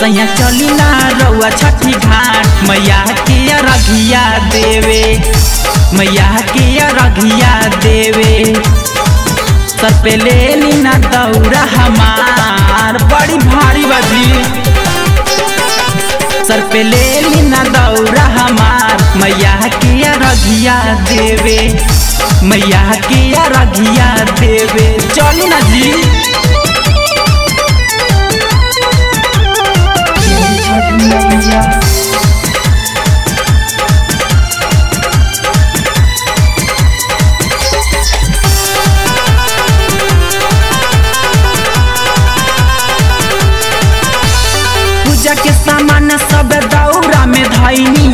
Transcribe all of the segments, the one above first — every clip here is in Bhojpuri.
सैया चली ना रउआ छठी घाट मैया के अरघिया देवे, मैया के अरघिया देवे। सर पे ले ली ना दौरा हमार बड़ी भारी बजी, सर पे ले ली ना दौरा हमार मैया के अरघिया देवे, मैया के अरघिया देवे। चली ना जी पूजा के सामान सब दौरा में धैनी,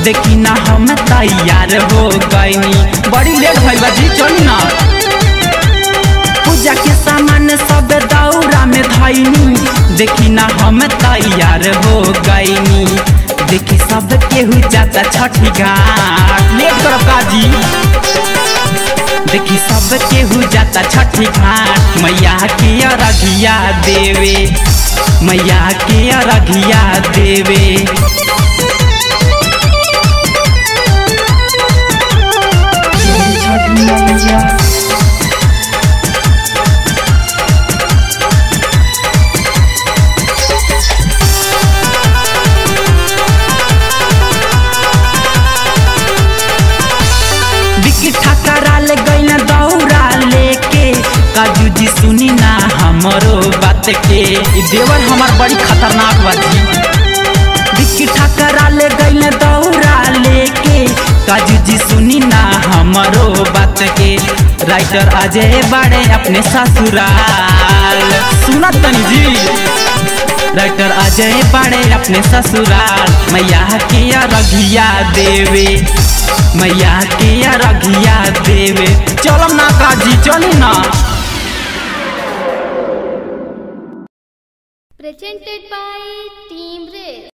देखी ना हम तैयार हो गईनी, बड़ी लेट भइल बा जी। चली ना पूजा के सामान सब दौरा में धैनी, देखी ना हम तैयार हो गईनी। देखी सब केहू जाता छठी घाट, लेट करो काजी। देखी सब केहू जाता छठी घाट मैया के अरघिया देवे, मैया के अरघिया देवे। ठकराल गई दौरा लेके, काजू जी सुनी ना हमरो बात के, देवर हमार बड़ी खतरनाक बाजी। बिक्की ठकराल गई दौरा लेके, काजू जी सुनी ना हमरो बात के। राइटर अजय बड़े अपने ससुराल, सुना तनी जी। राइटर अजय बड़े अपने ससुराल मैया के अरघिया देवे, मैया के अरघिया देवे। चलो ना काजी चली ना। Presented by Team Red।